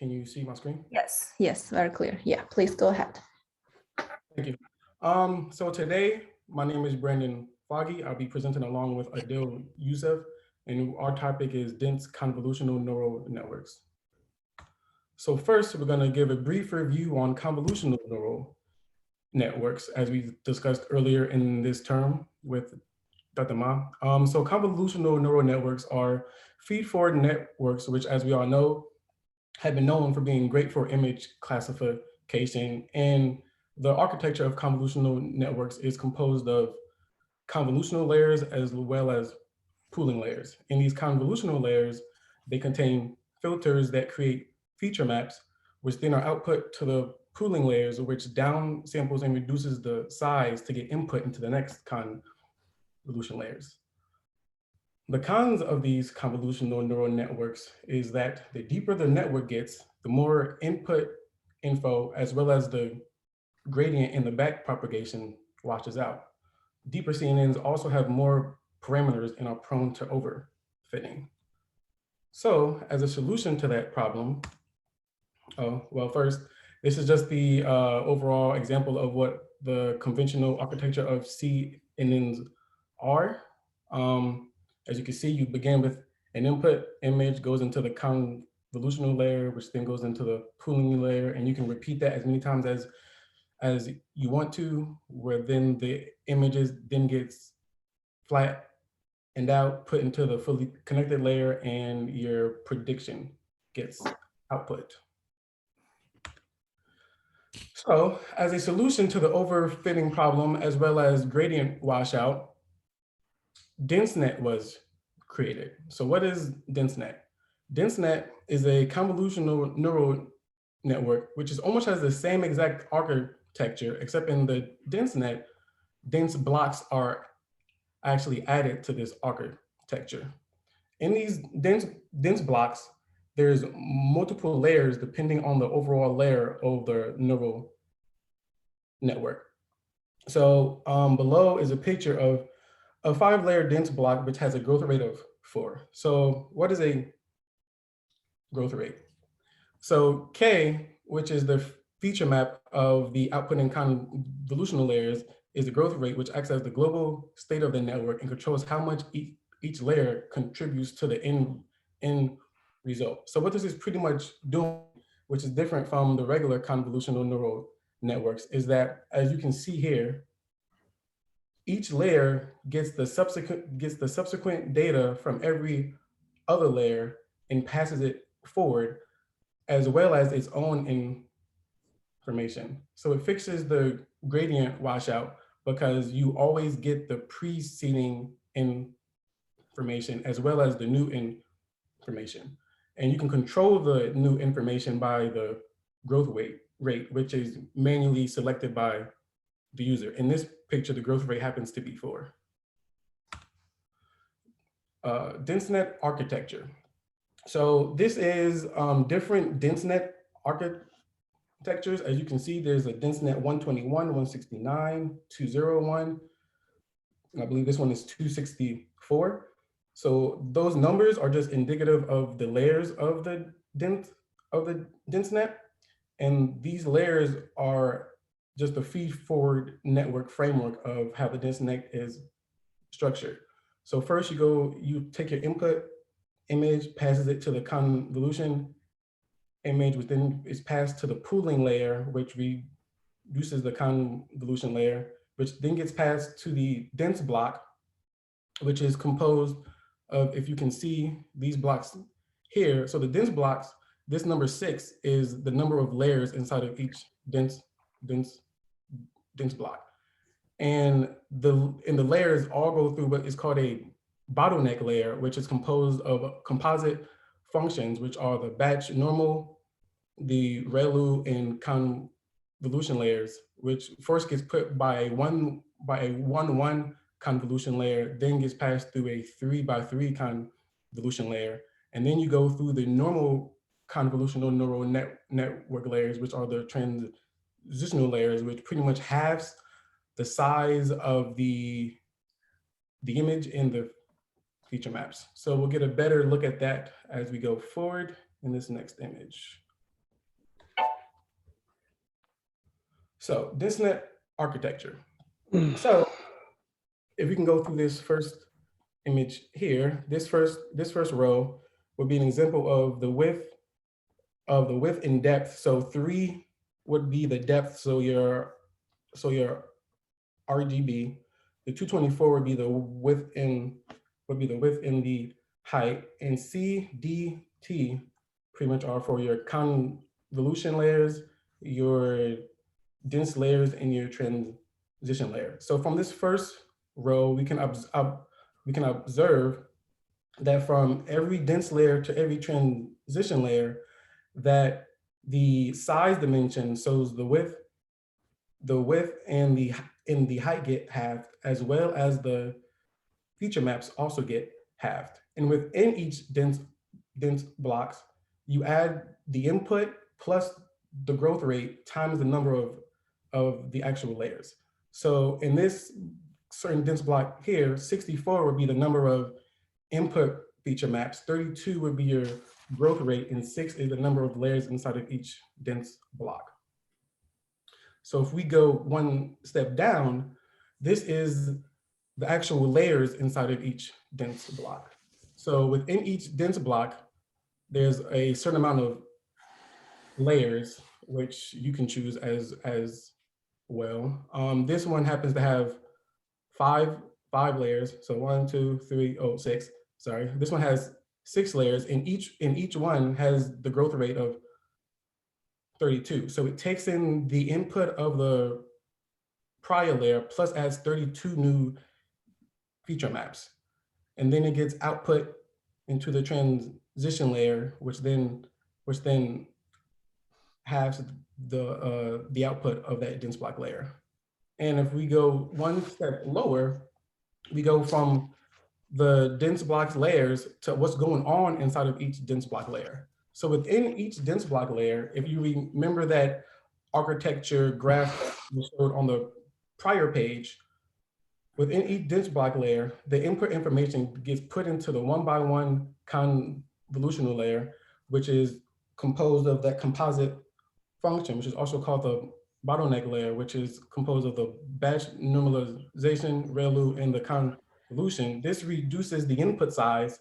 Can you see my screen? Yes, yes, very clear. Yeah, please go ahead. Thank you. So today, my name is Brandon Foggy. I'll be presenting along with Adil Youssef, and our topic is dense convolutional neural networks. So first, we're going to give a brief review on convolutional neural networks, as we discussed earlier in this term with Dr. Ma. So convolutional neural networks are feed-forward networks, which, as we all know, have been known for being great for image classification. And the architecture of convolutional networks is composed of convolutional layers as well as pooling layers. In these convolutional layers, they contain filters that create feature maps, which then are output to the pooling layers, which down samples and reduces the size to get input into the next convolution layers. The cons of these convolutional neural networks is that the deeper the network gets, the more input info, as well as the gradient in the back propagation washes out. Deeper CNNs also have more parameters and are prone to overfitting. So as a solution to that problem, well, first, this is just the overall example of what the conventional architecture of CNNs are. As you can see, you begin with an input image, goes into the convolutional layer, which then goes into the pooling layer, and you can repeat that as many times as you want to, where then the images then gets flat and out, put into the fully connected layer, and your prediction gets output. So as a solution to the overfitting problem, as well as gradient washout, Densenet was created. So what is Densenet? Densenet is a convolutional neural network, which is almost has the same exact architecture, except in the Densenet, dense blocks are actually added to this architecture. In these dense blocks, there's multiple layers depending on the overall layer of the neural network. So below is a picture of a 5-layer dense block, which has a growth rate of 4. So what is a growth rate? So K, which is the feature map of the output and convolutional layers, is the growth rate, which acts as the global state of the network and controls how much each layer contributes to the end result. So what this is pretty much doing, which is different from the regular convolutional neural networks, is that, as you can see here, each layer gets the subsequent data from every other layer and passes it forward, as well as its own information. So it fixes the gradient washout because you always get the preceding information as well as the new information. And you can control the new information by the growth rate, which is manually selected by the user. In this picture, the growth rate happens to be 4. Densenet architecture. So this is different Densenet architectures. As you can see, there's a Densenet 121, 169, 201. I believe this one is 264. So those numbers are just indicative of the layers of the Densenet. And these layers are just a feed-forward network framework of how the Densenet is structured. So first you take your input image, passes it to the convolution image, which then is passed to the pooling layer, which reduces the convolution layer, which then gets passed to the dense block, which is composed of, if you can see these blocks here. So the dense blocks, this number 6 is the number of layers inside of each dense block. And the layers all go through what is called a bottleneck layer, which is composed of composite functions, which are the batch normal, the ReLU, and convolution layers, which first gets put by a 1-1 convolution layer, then gets passed through a 3x3 convolution layer. And then you go through the normal convolutional neural network layers, which are the transitional layers, which pretty much halves the size of the image in the feature maps. So we'll get a better look at that as we go forward in this next image. So Densenet architecture. So if we can go through this first image here, this first row would be an example of the width and depth. So 3 would be the depth. So your RGB. The 224 would be the width and the height, and C, D, T pretty much are for your convolution layers, your dense layers, and your transition layer. So from this first row, we can observe that from every dense layer to every transition layer, that the size dimension, so the width and the height get halved, as well as the feature maps also get halved. And within each dense blocks, you add the input plus the growth rate times the number of the actual layers. So in this certain dense block here, 64 would be the number of input feature maps, 32 would be your growth rate, and 6 is the number of layers inside of each dense block. So if we go one step down, this is the actual layers inside of each dense block. So within each dense block, there's a certain amount of layers, which you can choose as well. This one happens to have five layers. So 1, 2, 3, 6. Sorry, this one has 6 layers, and each one has the growth rate of 32. So it takes in the input of the prior layer plus adds 32 new feature maps. And then it gets output into the transition layer, which then has the output of that dense block layer. And if we go one step lower, we go from the dense blocks layers to what's going on inside of each dense block layer. So within each dense block layer, if you remember that architecture graph that we showed on the prior page, within each dense block layer, the input information gets put into the 1x1 convolutional layer, which is composed of that composite function, which is also called the bottleneck layer, which is composed of the batch normalization, ReLU, and the convolution. This reduces the input size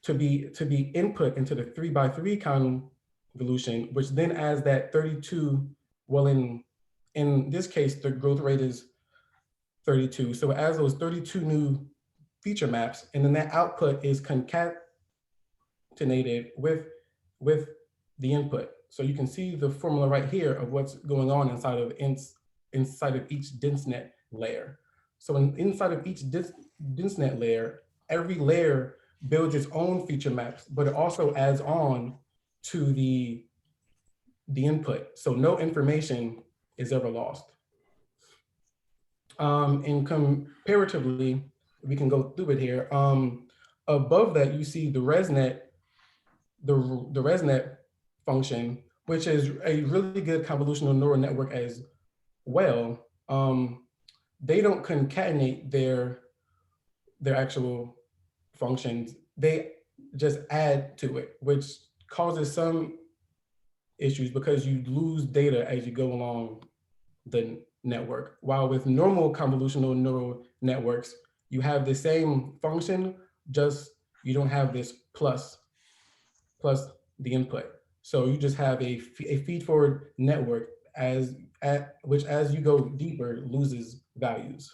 to be input into the 3x3 convolution, which then adds that 32. Well, in this case, the growth rate is 32. So it adds those 32 new feature maps, and then that output is concatenated with the input. So you can see the formula right here of what's going on inside of each Densenet layer. So inside of each Densenet layer, every layer builds its own feature maps, but it also adds on to the input. So no information is ever lost. And comparatively, we can go through it here. Above that, you see the Resnet, the Resnet function, which is a really good convolutional neural network as well. They don't concatenate their actual functions. They just add to it, which causes some issues because you lose data as you go along the network. While with normal convolutional neural networks, you have the same function, just you don't have this plus the input. So you just have a feed forward network which as you go deeper loses values.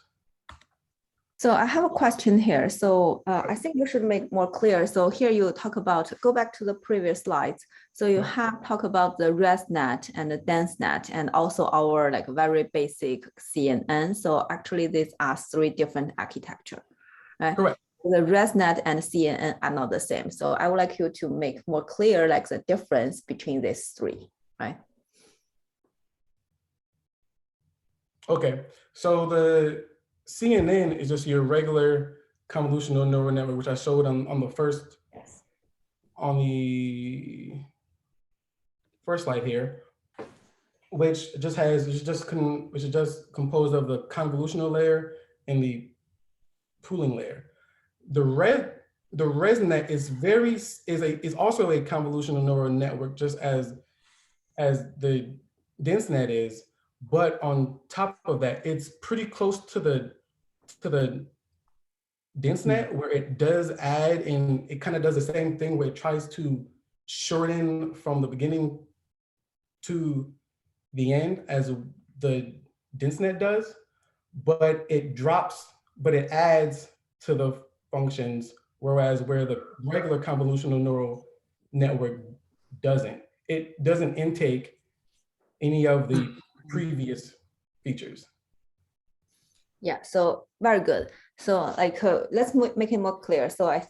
So I have a question here. So I think you should make more clear. So here you talk about, go back to the previous slides. So you have talked about the Resnet and the Densenet and also our like very basic CNN. So actually these are 3 different architecture, right? Correct. The Resnet and CNN are not the same. So I would like you to make more clear like the difference between these 3, right? Okay, so the CNN is just your regular convolutional neural network, which I showed on the first, yes, on the first slide here, which is just composed of the convolutional layer and the pooling layer. The Resnet is also a convolutional neural network, just as the Densenet is, But on top of that, it's pretty close to the Densenet, where it does add, and it kind of does the same thing where it tries to shorten from the beginning to the end as the Densenet does, but it adds to the functions, whereas where the regular convolutional neural network doesn't. It doesn't intake any of the previous features. Yeah, so very good. So like let's make it more clear. So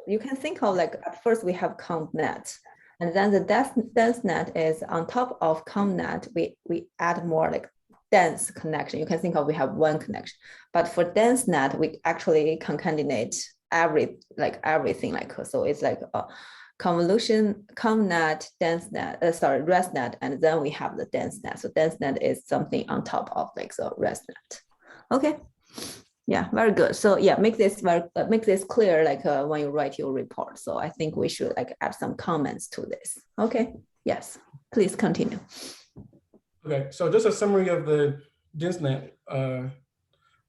you can think of like at first we have CompNet, and then the DenseNet is on top of CompNet. We add more like dense connection. You can think of we have one connection, but for DenseNet we actually concatenate everything like so it's like a convolution, CompNet, Resnet, and then we have the DenseNet. So DenseNet is something on top of like the Resnet. Okay. Yeah, very good. So yeah, make this clear like when you write your report. So I think we should like add some comments to this. Okay. Yes. Please continue. Okay, so just a summary of the Densenet.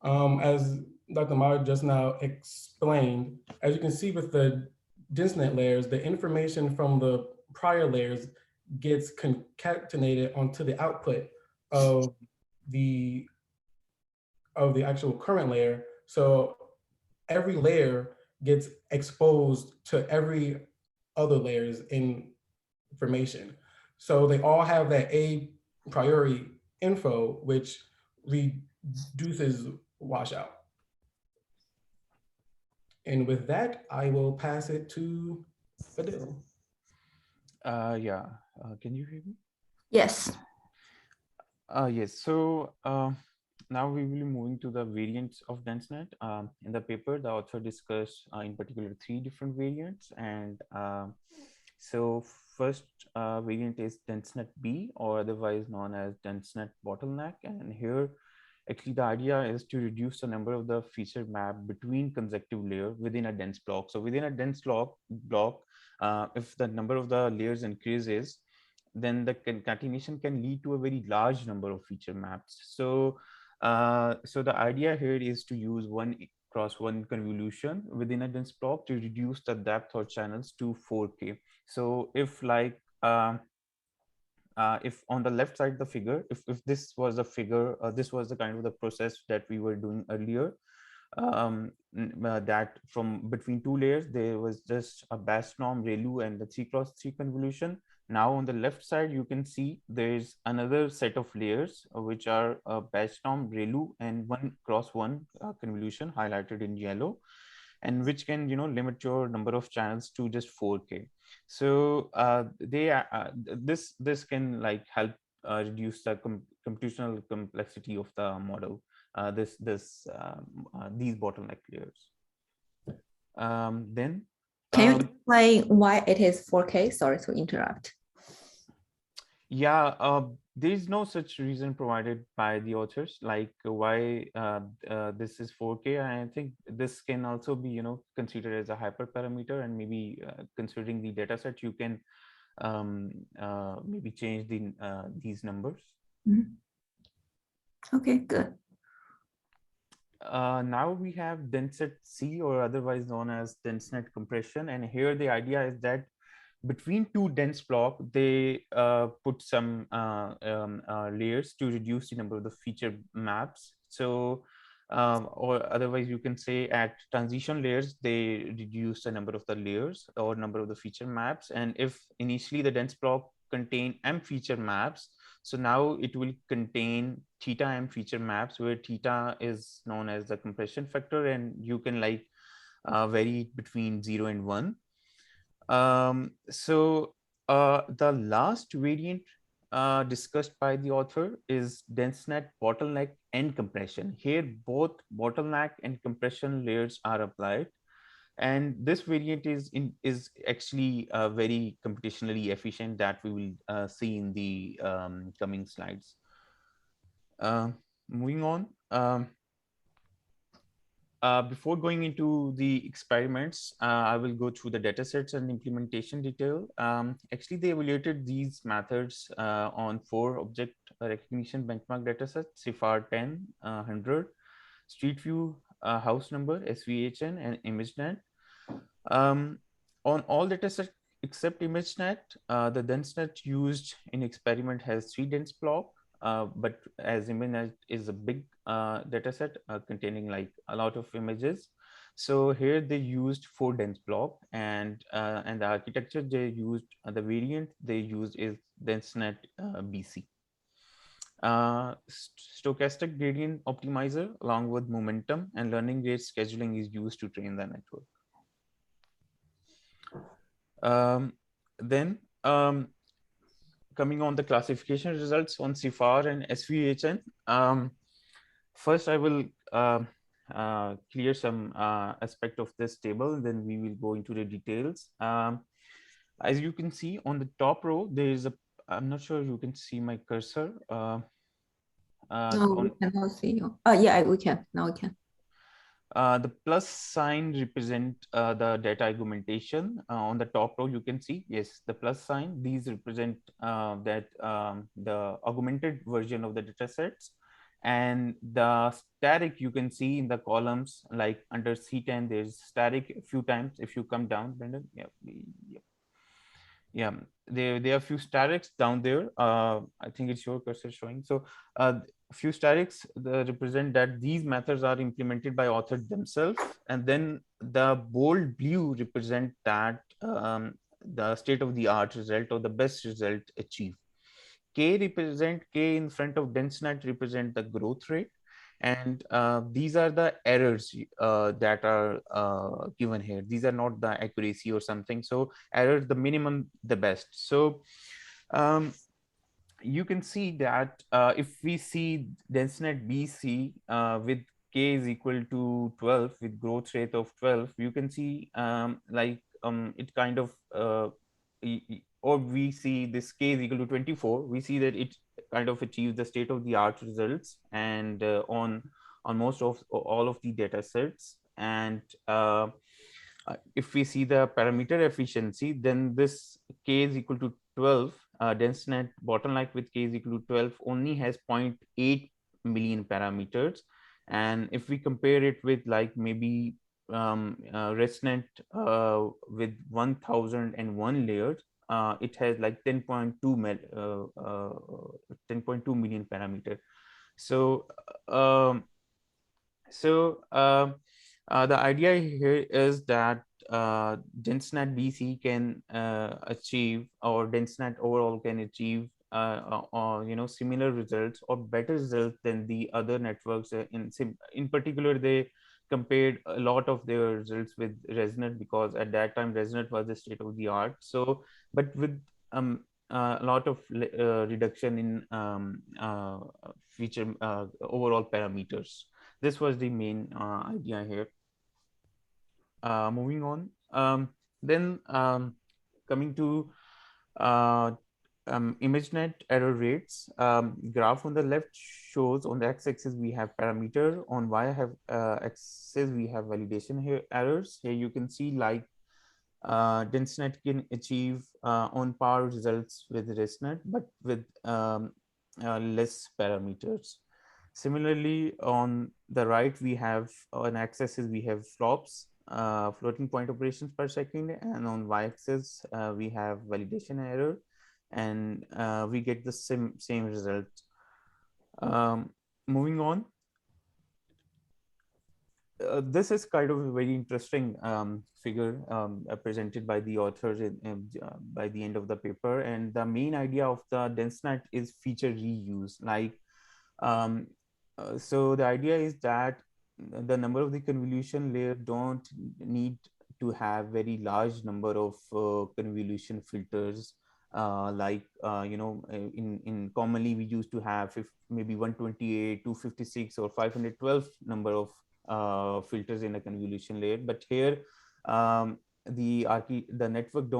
As Dr. Mara just now explained, as you can see with the Densenet layers, the information from the prior layers gets concatenated onto the output of the actual current layer. So every layer gets exposed to every other layer's information. So they all have that a priori info, which reduces washout. And with that, I will pass it to Adele. Yeah, can you hear me? Yes. Yes, so now we will be moving to the variants of DenseNet. In the paper, the author discussed in particular 3 different variants. And so first variant is DenseNet B, or otherwise known as DenseNet bottleneck. And here, actually, the idea is to reduce the number of the feature map between consecutive layer within a dense block. So within a dense block, if the number of the layers increases, then the concatenation can lead to a very large number of feature maps. So, so the idea here is to use 1x1 convolution within a dense block to reduce the depth or channels to 4K. So if like, if on the left side of the figure, if this was the figure, this was the kind of the process that we were doing earlier, that from between 2 layers, there was just a base norm ReLU and the 3x3 convolution. Now on the left side, you can see there's another set of layers, which are base norm ReLU and 1x1 convolution highlighted in yellow, and which can limit your number of channels to just 4K. So this can like help reduce the computational complexity of the model. These bottleneck layers. Then can you explain why it is 4K? Sorry to interrupt. Yeah, there is no such reason provided by the authors, like why this is 4K. I think this can also be, considered as a hyperparameter, and maybe considering the data set, you can maybe change these numbers. Mm-hmm. Okay, good. Now we have Densenet C, or otherwise known as Densenet compression, and here the idea is that between 2 dense block, they put some layers to reduce the number of the feature maps. So, or otherwise you can say at transition layers, they reduce the number of the layers or number of the feature maps. And if initially the dense block contain M feature maps, so now it will contain theta M feature maps, where theta is known as the compression factor, and you can like vary between 0 and 1. So the last variant discussed by the author is Densenet bottleneck and compression. Here, both bottleneck and compression layers are applied. And this variant is actually very computationally efficient, that we will see in the coming slides. Moving on. before going into the experiments, I will go through the datasets and implementation detail. Actually, they evaluated these methods on 4 object recognition benchmark datasets: CIFAR 10, 100, Street View, house number, SVHN, and ImageNet. On all datasets except ImageNet, the Densenet used in experiment has 3 dense block. But as ImageNet is a big dataset containing like a lot of images, so here they used 4 dense block, and the architecture they used, the variant they used is Densenet BC. Stochastic gradient optimizer along with momentum and learning rate scheduling is used to train the network. Then coming on the classification results on CIFAR and SVHN. First, I will clear some aspect of this table, and then we will go into the details. As you can see on the top row, there is a, I'm not sure you can see my cursor. No, we cannot see you. Yeah, we can. Now we can. The plus sign represent the data augmentation. On the top row, you can see, yes, the plus sign. These represent the augmented version of the data sets. And the static, you can see in the columns, like under C10, there's static a few times. If you come down, Brendan, yeah, there are a few statics down there. I think it's your cursor showing. So a few statics represent that these methods are implemented by authors themselves, and then the bold blue represent that the state of the art result or the best result achieved. K in front of Densenet represent the growth rate. And these are the errors that are given here. These are not the accuracy or something. So errors, the minimum, the best. So you can see that if we see Densenet BC with K is equal to 12 with growth rate of 12, you can see it kind of or we see this K is equal to 24, we see that it kind of achieves the state of the art results and on most of all of the data sets. And if we see the parameter efficiency, then this K is equal to 12. Densenet bottleneck with K is equal to 12 only has 0.8 million parameters. And if we compare it with like maybe Resnet with 1001 layers, it has like 10.2 million parameter. So the idea here is that Densenet BC can achieve, or Densenet overall can achieve similar results or better results than the other networks. In particular, they compared a lot of their results with Resnet, because at that time Resnet was the state of the art. So, but with a lot of reduction in feature overall parameters. This was the main idea here. Moving on, then coming to ImageNet error rates. Graph on the left shows on the x-axis we have parameter, on y-axis we have validation here errors. Here you can see like Densenet can achieve on par results with Resnet, but with less parameters. Similarly, on the right, we have on x-axis we have flops, floating point operations per second, and on y-axis we have validation error, and we get the same result. Moving on. This is kind of a very interesting figure presented by the authors by the end of the paper. And the main idea of the Densenet is feature reuse. Like, so the idea is that the number of the convolution layer don't need to have very large number of convolution filters. In commonly we used to have maybe 128, 256, or 512 number of filters in a convolution layer. But here the network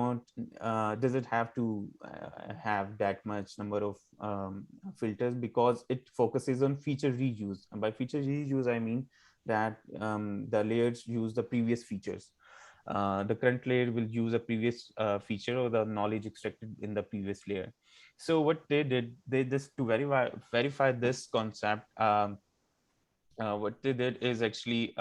doesn't have to have that much number of filters, because it focuses on feature reuse. And by feature reuse, I mean that the layers use the previous features. The current layer will use a previous feature or the knowledge extracted in the previous layer. So what they did, they just to verify this concept, what they did is actually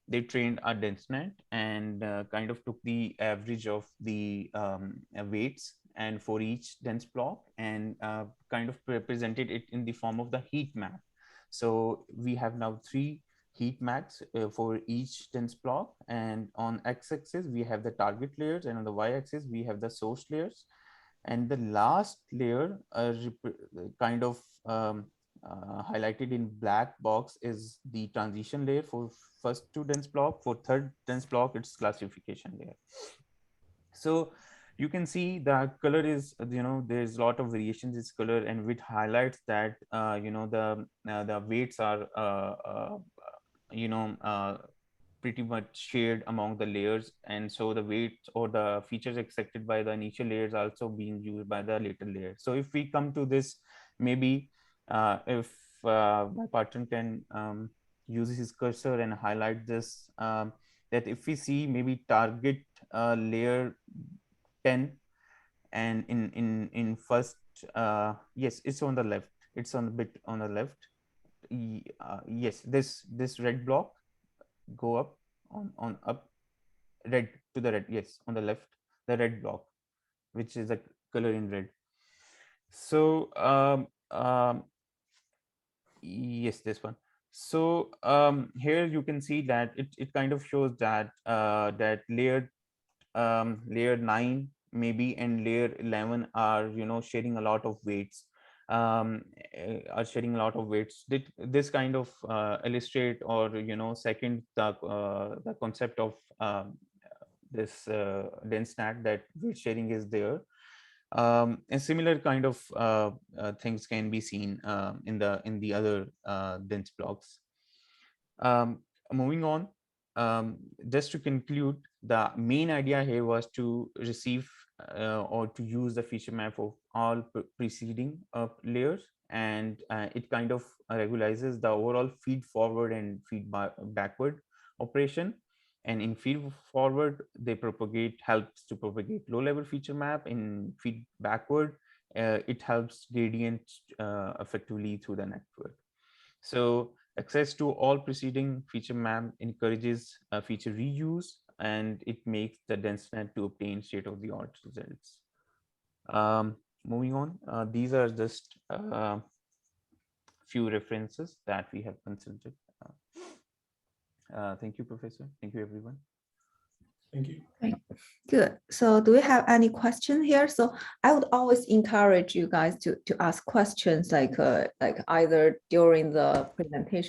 they trained a Densenet and kind of took the average of the weights and for each dense block and kind of represented it in the form of the heat map. So we have now 3 heat maps for each dense block, and on x-axis we have the target layers, and on the y-axis we have the source layers, and the last layer kind of highlighted in black box is the transition layer for first 2 dense block. For third dense block, it's classification layer. So you can see the color is, there's a lot of variations in color, and which highlights that the weights are pretty much shared among the layers, and so the weights or the features extracted by the initial layers also being used by the later layer. So if we come to this, maybe if my partner can use his cursor and highlight this, that if we see maybe target layer 10, and in first, yes, it's on the left, it's on a bit on the left. Yes, this red block go up on up, red to the red, yes, on the left, the red block, which is the color in red. So yes, this one. So here you can see that it kind of shows that that layer 9 maybe and layer 11 are sharing a lot of weights, are sharing a lot of weights. This kind of illustrate or second the concept of this Densenet, that weight sharing is there. And similar kind of things can be seen in the other dense blocks. Moving on, just to conclude, the main idea here was to receive or to use the feature map of all preceding layers, and it kind of regularizes the overall feed forward and feed backward operation. And in feed forward, they helps to propagate low level feature map. In feed backward, it helps gradient effectively through the network. So access to all preceding feature map encourages feature reuse, and it makes the Densenet to obtain state-of-the-art results. Moving on, these are just few references that we have consulted. Thank you, Professor. Thank you, everyone. Thank you. Great. Good. So do we have any question here? So I would always encourage you guys to ask questions like either during the presentation